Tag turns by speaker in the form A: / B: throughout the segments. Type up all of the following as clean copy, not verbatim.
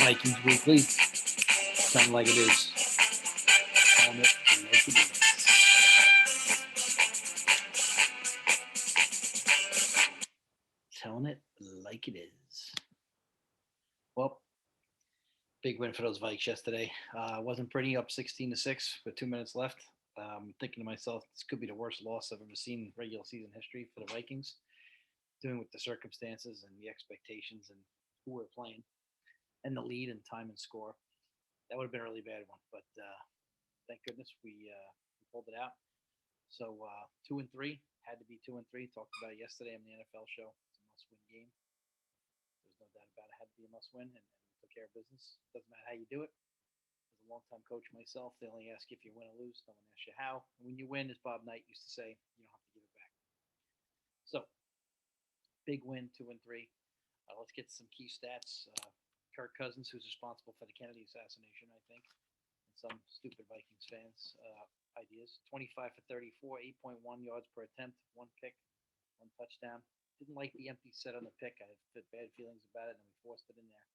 A: Vikings Weekly. Sound like it is. Telling it like it is. Telling it like it is. Well, big win for those Vikes yesterday. Wasn't pretty, up 16-6 with 2 minutes left. Thinking to myself, this could be the worst loss I've ever seen in regular season history for the Vikings, doing with the circumstances and the expectations and who we're playing and the lead and time and score. That would have been a really bad one, but thank goodness we pulled it out. So 2-3 had to be 2-3. Talked about it yesterday on the NFL show. It's a must-win game. There's no doubt about it. It had to be a must-win, and we took care of business. Doesn't matter how you do it. As a longtime coach myself, they only ask if you win or lose. No one asks you how. And when you win, as Bob Knight used to say, you don't have to give it back. So big win, 2-3. Let's get to some key stats. Kirk Cousins, who's responsible for the Kennedy assassination, I think, and some stupid Vikings fans' ideas. 25 for 34, 8.1 yards per attempt, one pick, one touchdown. Didn't like the empty set on the pick. I had bad feelings about it, and we forced it in there.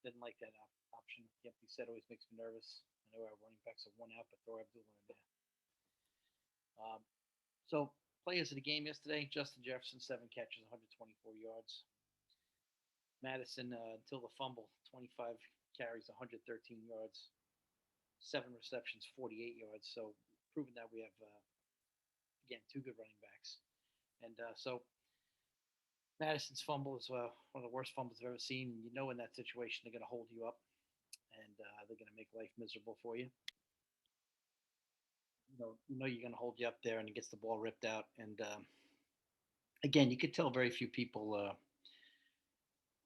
A: Didn't like that option. The empty set always makes me nervous. I know our running backs are one out, but throw Abdullah in there. So, players of the game yesterday: Justin Jefferson, 7 catches, 124 yards. Madison, until the fumble, 25 carries, 113 yards, 7 receptions, 48 yards. So, proving that we have, again, two good running backs. And so, Madison's fumble is one of the worst fumbles I've ever seen. You know, in that situation, they're going to hold you up and they're going to make life miserable for you. You know you're going to hold you up there, and he gets the ball ripped out. And again, you could tell very few people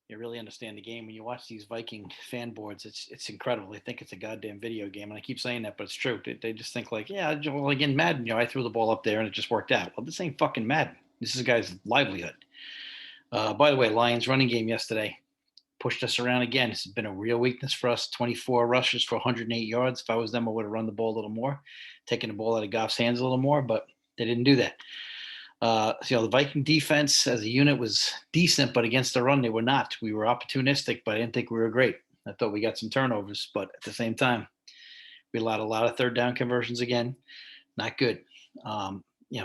A: you really understand the game when you watch these Viking fan boards. It's incredible. They think it's a goddamn video game, and I keep saying that, but it's true. They just think like, yeah, well, again, Madden. I threw the ball up there and it just worked out. Well, this ain't fucking Madden. This is a guy's livelihood. By the way, Lions running game yesterday pushed us around again. This has been a real weakness for us. 24 rushes for 108 yards. If I was them, I would have run the ball a little more, taken the ball out of Goff's hands a little more, but they didn't do that. The Viking defense as a unit was decent, but against the run, they were not. We were opportunistic, but I didn't think we were great. I thought we got some turnovers, but at the same time, we allowed a lot of third down conversions again. Not good.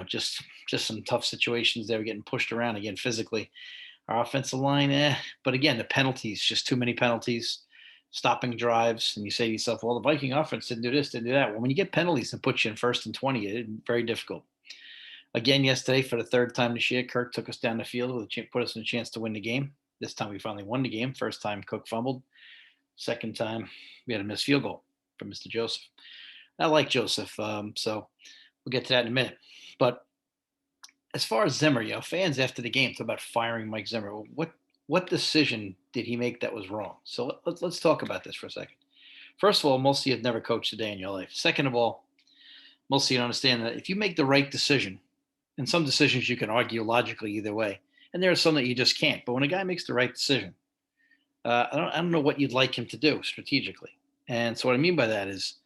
A: Just some tough situations there. We're getting pushed around again physically. Our offensive line, but again, the penalties, just too many penalties, stopping drives, and you say to yourself, well, the Viking offense didn't do this, didn't do that. Well, when you get penalties and put you in 1st and 20, it's very difficult. Again, yesterday, for the third time this year, Kirk took us down the field, put us in a chance to win the game. This time we finally won the game. First time Cook fumbled. Second time we had a missed field goal from Mr. Joseph. I like Joseph, so we'll get to that in a minute. But as far as Zimmer, fans after the game talk about firing Mike Zimmer. What decision did he make that was wrong? So let's talk about this for a second. First of all, most of you have never coached a day in your life. Second of all, most of you don't understand that if you make the right decision, and some decisions you can argue logically either way, and there are some that you just can't. But when a guy makes the right decision, I don't know what you'd like him to do strategically. And so what I mean by that is,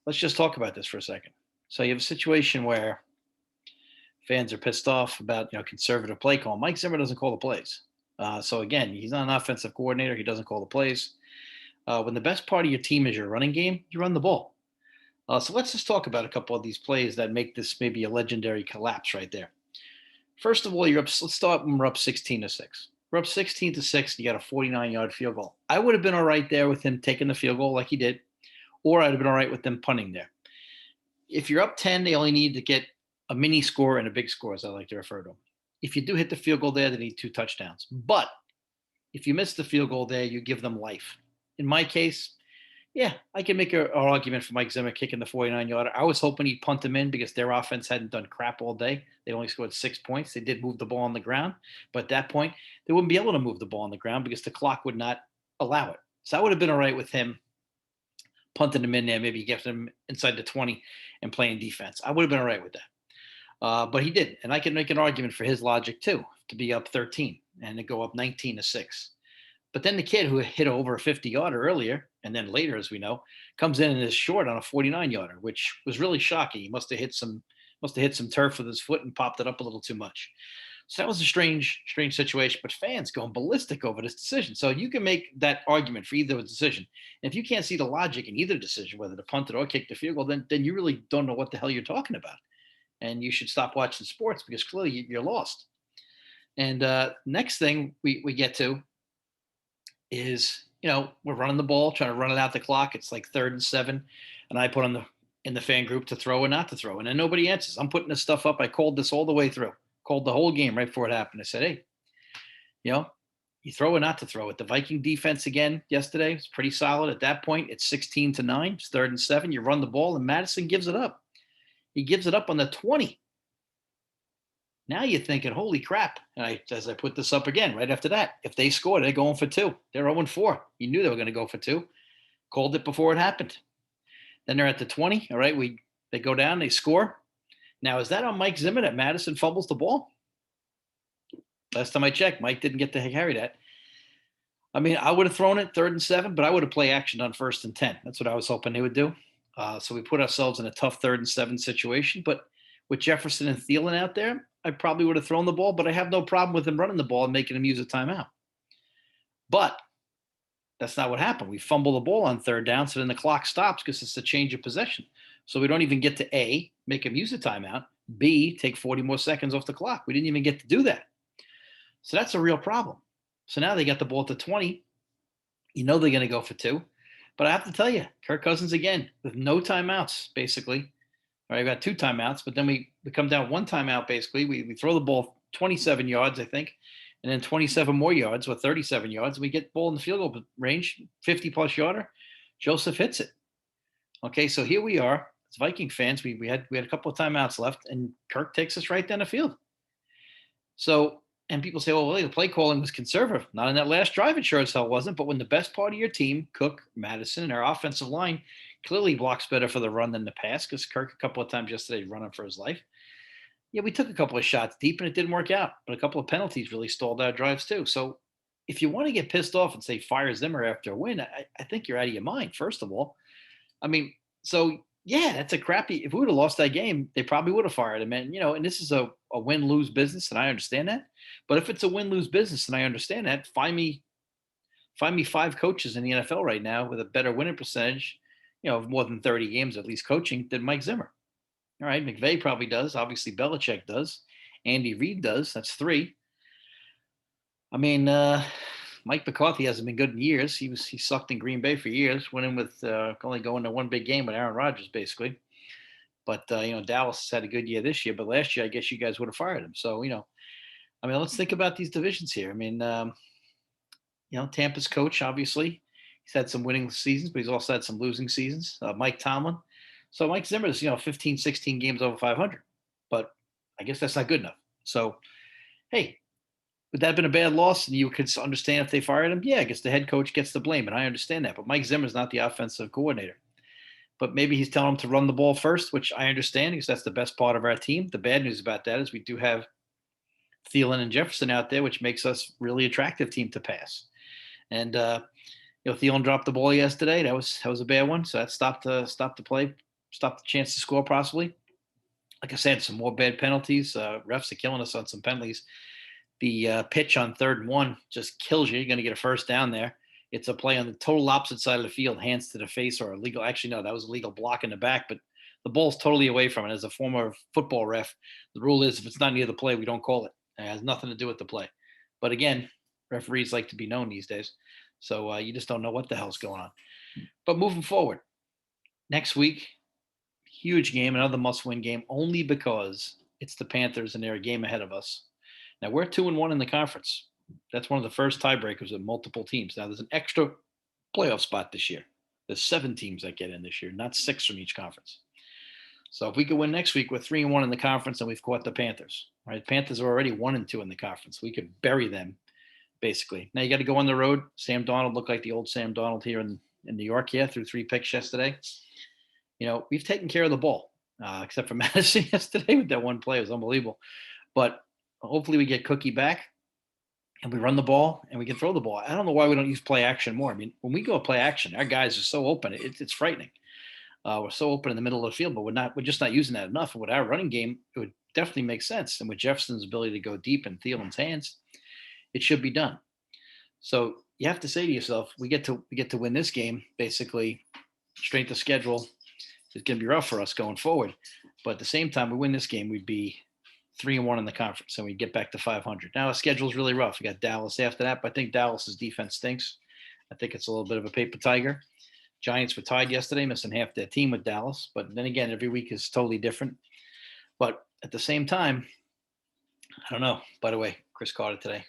A: let's just talk about this for a second. So you have a situation where fans are pissed off about conservative play call. Mike Zimmer doesn't call the plays. So again, he's not an offensive coordinator. He doesn't call the plays. When the best part of your team is your running game, you run the ball. So let's just talk about a couple of these plays that make this maybe a legendary collapse right there. First of all, let's start when we're up 16-6. We're up 16-6. You got a 49-yard field goal. I would have been all right there with him taking the field goal like he did, or I'd have been all right with them punting there. If you're up 10, they only need to get a mini score and a big score, as I like to refer to them. If you do hit the field goal there, they need 2 touchdowns. But if you miss the field goal there, you give them life. In my case, yeah, I can make an argument for Mike Zimmer kicking the 49-yarder. I was hoping he'd punt them in because their offense hadn't done crap all day. They only scored 6 points. They did move the ball on the ground. But at that point, they wouldn't be able to move the ball on the ground because the clock would not allow it. So I would have been all right with him punting them in there, maybe get them inside the 20 and playing defense. I would have been all right with that. But he didn't. And I can make an argument for his logic, too, to be up 13 and to go up 19-6. But then the kid who hit over a 50-yarder earlier, and then later, as we know, comes in and is short on a 49-yarder, which was really shocking. He must have hit some turf with his foot and popped it up a little too much. So that was a strange situation, but fans going ballistic over this decision. So you can make that argument for either decision. And if you can't see the logic in either decision, whether to punt it or kick the field goal, then you really don't know what the hell you're talking about. And you should stop watching sports because clearly you're lost. And next thing we get to is, we're running the ball, trying to run it out the clock. It's like 3rd and 7, and I put on the in the fan group to throw or not to throw, and then nobody answers. I'm putting this stuff up. I called this all the way through. Called the whole game right before it happened. I said, hey, you know, you throw or not to throw it. The Viking defense again yesterday was pretty solid. At that point, it's 16-9. It's 3rd and 7. You run the ball, and Madison gives it up. He gives it up on the 20. Now you're thinking, holy crap. And as I put this up again, right after that, if they score, they're going for 2. They're 0-4. You knew they were going to go for 2. Called it before it happened. Then they're at the 20. All right, they go down, they score. Now, is that on Mike Zimmer that Madison fumbles the ball? Last time I checked, Mike didn't get to carry that. I mean, I would have thrown it 3rd and 7, but I would have play action on 1st and 10. That's what I was hoping they would do. So we put ourselves in a tough 3rd and 7 situation. But with Jefferson and Thielen out there, I probably would have thrown the ball, but I have no problem with him running the ball and making him use a timeout. But that's not what happened. We fumble the ball on 3rd down, so then the clock stops because it's a change of possession. So we don't even get to A, make him use a timeout, B, take 40 more seconds off the clock. We didn't even get to do that. So that's a real problem. So now they got the ball at the 20. You know they're going to go for 2. But I have to tell you, Kirk Cousins again, with no timeouts, basically. All right, we got 2 timeouts, but then we come down 1 timeout, basically. We throw the ball 27 yards, I think, and then 27 more yards, or 37 yards. We get the ball in the field goal range, 50-plus yarder. Joseph hits it. Okay, so here we are as Viking fans. We had a couple of timeouts left, and Kirk takes us right down the field. So, and people say, well, the play calling was conservative. Not in that last drive, it sure as hell wasn't. But when the best part of your team, Cook, Madison, and our offensive line clearly blocks better for the run than the pass, because Kirk a couple of times yesterday running for his life. Yeah, we took a couple of shots deep and it didn't work out. But a couple of penalties really stalled our drives too. So if you want to get pissed off and say fire Zimmer after a win, I think you're out of your mind, first of all. I mean, so yeah, that's a crappy. If we would have lost that game, they probably would have fired him. And this is a win-lose business, and I understand that. But if it's a win-lose business, and I understand that, find me 5 coaches in the NFL right now with a better winning percentage, of more than 30 games at least coaching than Mike Zimmer. All right, McVay probably does. Obviously, Belichick does. Andy Reid does. That's 3. I mean, Mike McCarthy hasn't been good in years. He sucked in Green Bay for years, winning with only going to one big game with Aaron Rodgers, basically. But Dallas has had a good year this year. But last year, I guess you guys would have fired him. So let's think about these divisions here. I mean, Tampa's coach, obviously, he's had some winning seasons, but he's also had some losing seasons. Mike Tomlin. So Mike Zimmer's 15, 16 games over 500. But I guess that's not good enough. So, hey, would that have been a bad loss? And you could understand if they fired him? Yeah, I guess the head coach gets the blame, and I understand that. But Mike Zimmer's not the offensive coordinator. But maybe he's telling him to run the ball first, which I understand because that's the best part of our team. The bad news about that is we do have Thielen and Jefferson out there, which makes us really attractive team to pass. And Thielen dropped the ball yesterday. That was a bad one. So that stopped the play, stopped the chance to score possibly. Like I said, some more bad penalties. Refs are killing us on some penalties. The pitch on 3rd and 1 just kills you. You're going to get a first down there. It's a play on the total opposite side of the field, hands to the face or illegal. Actually, no, that was a legal block in the back, but the ball's totally away from it. As a former football ref, the rule is if it's not near the play, we don't call it. It has nothing to do with the play. But again, referees like to be known these days. So you just don't know what the hell's going on. But moving forward, next week, huge game, another must-win game, only because it's the Panthers and they're a game ahead of us. Now, we're 2-1 in the conference. That's one of the first tiebreakers with multiple teams. Now, there's an extra playoff spot this year. There's 7 teams that get in this year, not 6 from each conference. So if we could win next week, we're 3-1 in the conference, and we've caught the Panthers. Right? Panthers are already 1-2 in the conference. We could bury them, basically. Now, you got to go on the road. Sam Darnold looked like the old Sam Darnold here in New York here, threw 3 picks yesterday. We've taken care of the ball, except for Madison yesterday with that one play. It was unbelievable. But hopefully we get Cookie back and we run the ball and we can throw the ball. I don't know why we don't use play action more. I mean, when we go play action, our guys are so open. It's frightening. We're so open in the middle of the field, but we're just not using that enough. And with our running game, it would definitely makes sense. And with Jefferson's ability to go deep in Thielen's hands, it should be done. So you have to say to yourself, we get to win this game. Basically, strength of schedule is going to be rough for us going forward. But at the same time, we win this game, we'd be 3-1 in the conference, and we get back to 500. Now, our schedule's really rough. We got Dallas after that, but I think Dallas's defense stinks. I think it's a little bit of a paper tiger. Giants were tied yesterday, missing half their team with Dallas. But then again, every week is totally different. But at the same time, I don't know. By the way, Chris Carter today.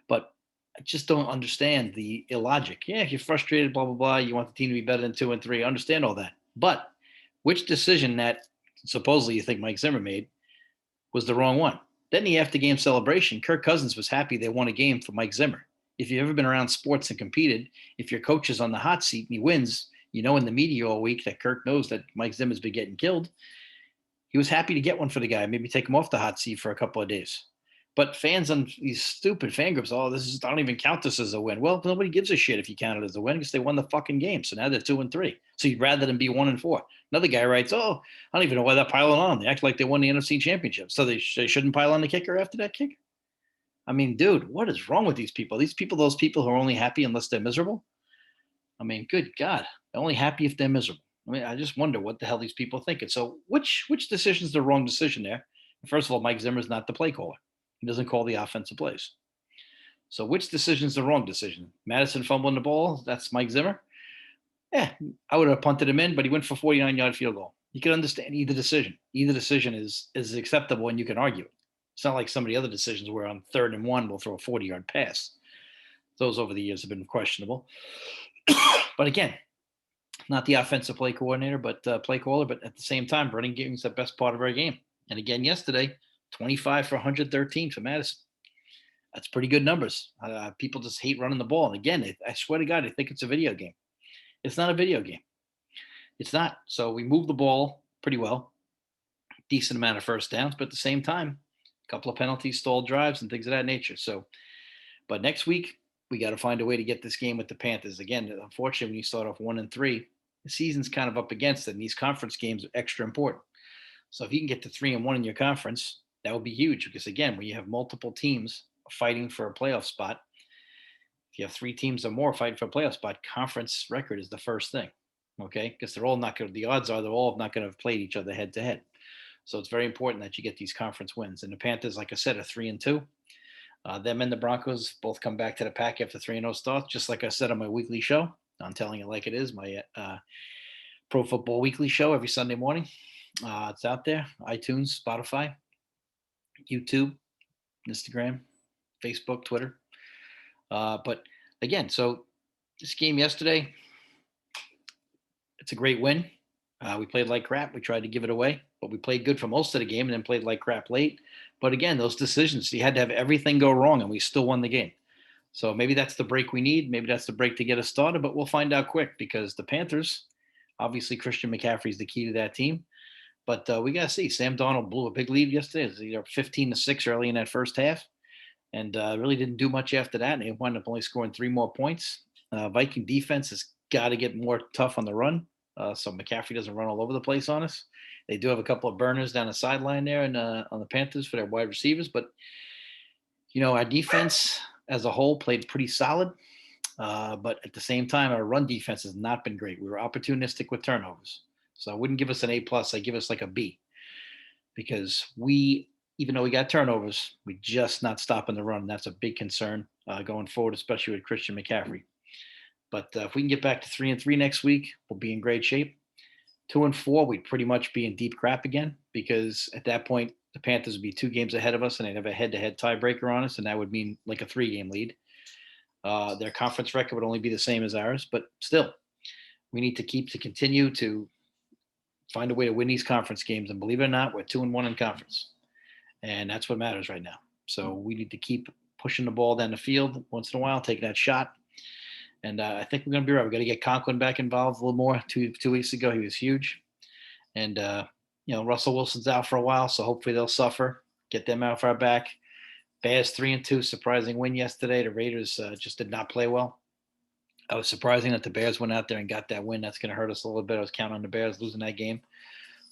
A: But I just don't understand the illogic. Yeah, if you're frustrated, blah, blah, blah, you want the team to be better than 2-3. I understand all that. But which decision that supposedly you think Mike Zimmer made was the wrong one? Then the after game celebration, Kirk Cousins was happy they won a game for Mike Zimmer. If you've ever been around sports and competed, if your coach is on the hot seat and he wins, you know in the media all week that Kirk knows that Mike Zimmer's been getting killed. He was happy to get one for the guy, maybe take him off the hot seat for a couple of days. But fans on these stupid fan groups, oh, I don't even count this as a win. Well, nobody gives a shit if you count it as a win because they won the fucking game. So now they're 2-3. So you'd rather than be 1-4. Another guy writes, oh, I don't even know why they're piling on. They act like they won the NFC Championship. So they shouldn't pile on the kicker after that kick? I mean, dude, what is wrong with these people? Those people who are only happy unless they're miserable? I mean, good God, they're only happy if they're miserable. I mean, I just wonder what the hell these people are thinking. So which decision is the wrong decision there? First of all, Mike Zimmer's not the play caller. He doesn't call the offensive plays. So which decision is the wrong decision? Madison fumbling the ball, that's Mike Zimmer? Yeah, I would have punted him in, but he went for 49-yard field goal. You can understand either decision. Either decision is acceptable and you can argue it. It's not like some of the other decisions where on 3rd and 1 we'll throw a 40-yard pass. Those over the years have been questionable. But again, not the offensive play coordinator, but play caller. But at the same time, running game is the best part of our game. And again, yesterday, 25 for 113 for Madison. That's pretty good numbers. People just hate running the ball. And again, I swear to God, I think it's a video game. It's not a video game. It's not. So we move the ball pretty well, decent amount of first downs, but at the same time, a couple of penalties, stalled drives, and things of that nature. So, but next week, we got to find a way to get this game with the Panthers. Again, unfortunately, when you start off 1-3, the season's kind of up against it, and these conference games are extra important. So if you can get to 3-1 in your conference, that would be huge because again, when you have multiple teams fighting for a playoff spot, if you have 3 teams or more fighting for a playoff spot, conference record is the first thing. Okay, because they're all not going to. The odds are they're all not going to have played each other head to head. So it's very important that you get these conference wins. And the Panthers, like I said, are 3-2. Them and the Broncos both come back to the pack after 3-0 starts, just like I said on my weekly show. I'm telling it like it is, my Pro Football Weekly show every Sunday morning. It's out there, iTunes, Spotify, YouTube, Instagram, Facebook, Twitter. But again, so this game yesterday, it's a great win. We played like crap. We tried to give it away, but we played good for most of the game and then played like crap late. But again, those decisions, you had to have everything go wrong, and we still won the game. So maybe that's the break we need. Maybe that's the break to get us started, but we'll find out quick because the Panthers, obviously Christian McCaffrey is the key to that team. But we got to see. Sam Darnold blew a big lead yesterday. It was either 15-6 early in that first half and really didn't do much after that. And they wound up only scoring 3 more points. Viking defense has got to get more tough on the run. So McCaffrey doesn't run all over the place on us. They do have a couple of burners down the sideline there and on the Panthers for their wide receivers. But, our defense as a whole played pretty solid. But at the same time, our run defense has not been great. We were opportunistic with turnovers. So I wouldn't give us an A+. I'd give us like a B. Because even though we got turnovers, we just not stopping the run. That's a big concern going forward, especially with Christian McCaffrey. But if we can get back to 3-3 next week, we'll be in great shape. 2-4, we'd pretty much be in deep crap again because at that point, the Panthers would be 2 games ahead of us and they'd have a head-to-head tiebreaker on us, and that would mean like a 3-game lead. Their conference record would only be the same as ours, but still, we need to continue to find a way to win these conference games. And believe it or not, we're 2-1 in conference, and that's what matters right now. So we need to keep pushing the ball down the field once in a while, taking that shot. And I think we're going to be right. We've got to get Conklin back involved a little more. Two weeks ago, he was huge. And, Russell Wilson's out for a while, so hopefully they'll suffer, get them out for our back. Bears 3-2, surprising win yesterday. The Raiders just did not play well. I was surprising that the Bears went out there and got that win. That's going to hurt us a little bit. I was counting on the Bears losing that game.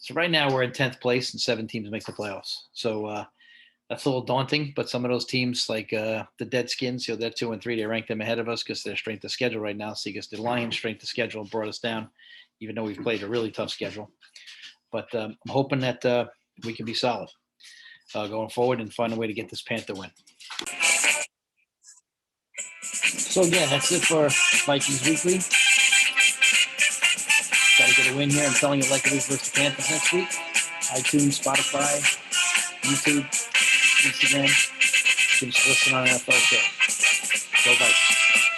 A: So right now we're in 10th place, and 7 teams make the playoffs. So that's a little daunting. But some of those teams, like the Deadskins, they're 2 and 3. They rank them ahead of us because their strength of schedule right now. So you guess the Lions' strength of schedule brought us down, even though we've played a really tough schedule. But I'm hoping that we can be solid going forward and find a way to get this Panther win. So again, that's it for Vikings Weekly. Got to get a win here. I'm telling you, like it is versus the Panthers next week. iTunes, Spotify, YouTube, Instagram. Give us a listen on NFL show. Go Vikes.